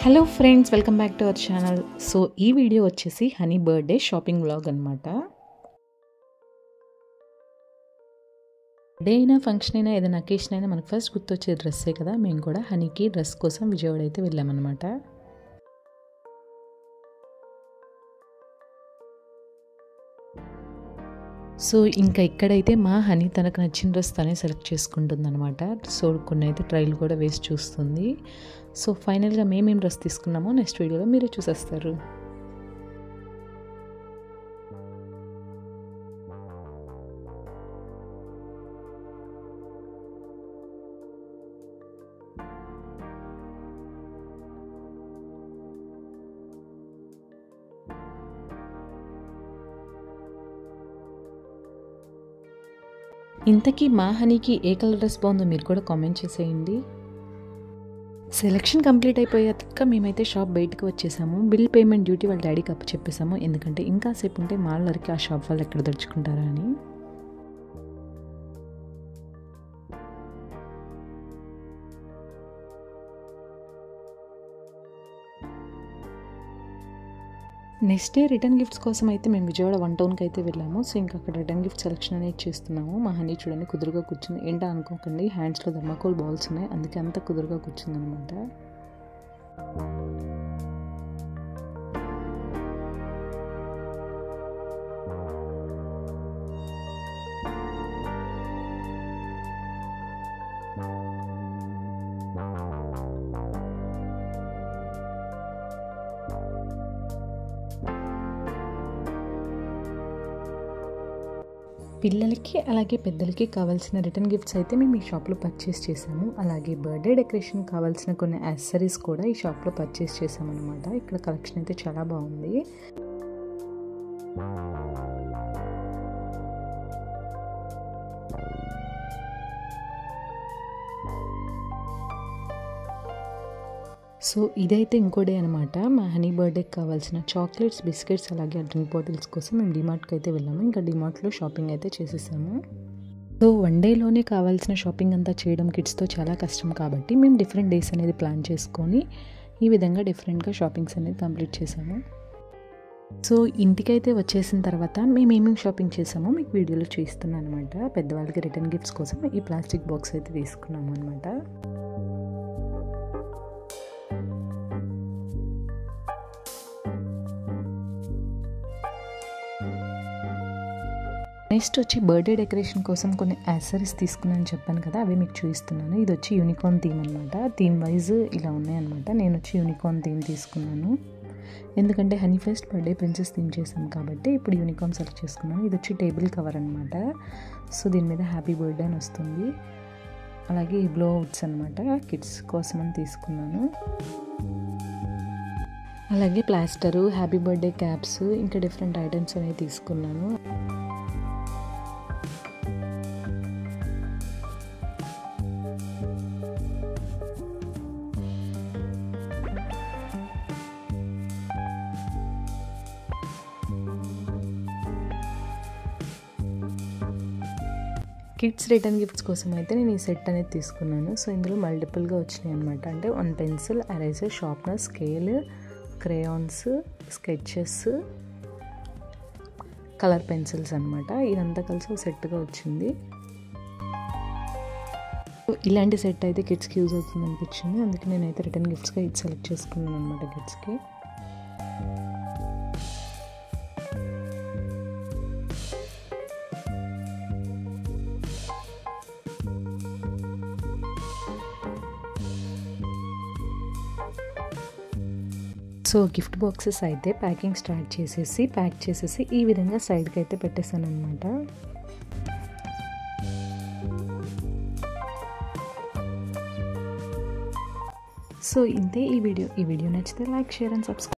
Hello friends, welcome back to our channel. So ఈ video వచ్చేసి honey birthday shopping vlog అనమాట. Day అయినా function అయినా ఏదైనా అకేషన్ అయినా మనకు ఫస్ట్ గుర్తొచ్చే డ్రెస్సే కదా. మేము కూడా హనీకి డ్రెస్ కోసం విజయవాడ అయితే వెళ్ళామన్నమాట. సో ఇంకా ఇక్కడైతే మా హనీ తనకు నచ్చిన డ్రెస్ తనే సెలెక్ట్ చేసుకుంటుంది అనమాట. సో కొన్ని అయితే ట్రైల్ కూడా వేసి చూస్తుంది. సో ఫైనల్గా మేమేం డ్రెస్ తీసుకున్నామో నెక్స్ట్ వీడియోలో మీరే చూసేస్తారు. ఇంతకీ మా హనీకి ఏ కలర్ డ్రెస్ బాగుందో మీరు కూడా కామెంట్ చేసేయండి. సెలెక్షన్ కంప్లీట్ అయిపోయాక మేమైతే షాప్ బయటకు వచ్చేసాము. బిల్ పేమెంట్ డ్యూటీ వాళ్ళ డాడీకి అప్పు చెప్పేసాము. ఎందుకంటే ఇంకాసేపు ఉంటే మాళ్ళరికి ఆ షాప్ వాళ్ళు ఎక్కడ దడుచుకుంటారా అని. నెక్స్ట్ డే రిటర్న్ గిఫ్ట్స్ కోసం అయితే మేము విజయవాడ 1 టౌన్కి అయితే వెళ్ళాము. సో ఇంకా అక్కడ రిటర్న్ గిఫ్ట్ సెలెక్షన్ అనేది చేస్తున్నాము. మా హనీ చూడండి కుదురుగా కూర్చుంది. ఏంటో అనుకోకండి, హ్యాండ్స్లో థర్మాకోల్ బాల్స్ ఉన్నాయి, అందుకే అంత కుదురుగా కూర్చుంది అనమాట. పిల్లలకి అలాగే పెద్దలకి కావాల్సిన రిటర్న్ గిఫ్ట్స్ అయితే మేము ఈ షాప్లో పర్చేస్ చేసాము. అలాగే బర్త్డే డెకరేషన్ కావాల్సిన కొన్ని యాక్సెసరీస్ కూడా ఈ షాప్లో పర్చేస్ చేసామన్నమాట. ఇక్కడ కలెక్షన్ అయితే చాలా బాగుంది. సో ఇదైతే ఇంకో డే అనమాట. మా హనీ బర్త్డేకి కావాల్సిన చాక్లెట్స్, బిస్కెట్స్ అలాగే డ్రింక్ బాటిల్స్ కోసం మేము డిమార్ట్కి అయితే వెళ్ళాము. ఇంకా డిమార్ట్లో షాపింగ్ అయితే చేసేసాము. సో 1 డేలోనే కావాల్సిన షాపింగ్ అంతా చేయడం కిడ్స్తో చాలా కష్టం కాబట్టి మేము డిఫరెంట్ డేస్ అనేది ప్లాన్ చేసుకొని ఈ విధంగా డిఫరెంట్గా షాపింగ్స్ అనేది కంప్లీట్ చేసాము. సో ఇంటికైతే వచ్చేసిన తర్వాత మేము ఏమేమి షాపింగ్ చేసామో మీకు వీడియోలో చూపిస్తున్నాను అనమాట. పెద్దవాళ్ళకి రిటర్న్ గిఫ్ట్స్ కోసం ఈ ప్లాస్టిక్ బాక్స్ అయితే తీసుకున్నాము అనమాట. నెక్స్ట్ వచ్చి బర్త్డే డెకరేషన్ కోసం కొన్ని యాక్సెసరీస్ తీసుకున్నాను చెప్పాను కదా, అవి మీకు చూపిస్తున్నాను. ఇది వచ్చి యూనికార్న్ థీమ్ అనమాట. థీమ్ వైజ్ ఇలా ఉన్నాయన్నమాట. నేను వచ్చి యూనికార్న్ థీమ్ తీసుకున్నాను. ఎందుకంటే honey first birthday princess theme చేశాను కాబట్టి ఇప్పుడు యూనికార్న్ సెలెక్ట్ చేసుకున్నాను. ఇది వచ్చి టేబుల్ కవర్ అనమాట. సో దీని మీద హ్యాపీ బర్త్డే అని వస్తుంది. అలాగే ఈ బ్లో అవుట్స్ అనమాట, కిడ్స్ కోసం అని తీసుకున్నాను. అలాగే ప్లాస్టరు, హ్యాపీ బర్త్డే క్యాప్స్, ఇంకా డిఫరెంట్ ఐటమ్స్ అనేవి తీసుకున్నాను. కిడ్స్ రిటర్న్ గిఫ్ట్స్ కోసం అయితే నేను ఈ సెట్ అనేది తీసుకున్నాను. సో ఇందులో మల్టిపుల్గా వచ్చినాయి అనమాట. అంటే 1 pencil, eraser, sharpener, scale, crayons, sketches, colour pencils అనమాట. ఇదంతా కలిసి ఒక సెట్గా వచ్చింది. ఇలాంటి సెట్ అయితే కిడ్స్కి యూజ్ అవుతుంది అనిపించింది. అందుకే నేనైతే రిటర్న్ గిఫ్ట్స్గా ఇది సెలెక్ట్ చేసుకున్నాను అనమాట కిడ్స్కి. సో గిఫ్ట్ బాక్సెస్ అయితే ప్యాకింగ్ స్టార్ట్ చేసేసి ప్యాక్ చేసేసి ఈ విధంగా సైడ్కి అయితే పెట్టేశాను అనమాట. సో ఇంతే ఈ వీడియో నచ్చితే లైక్, షేర్ అండ్ సబ్స్క్రైబ్.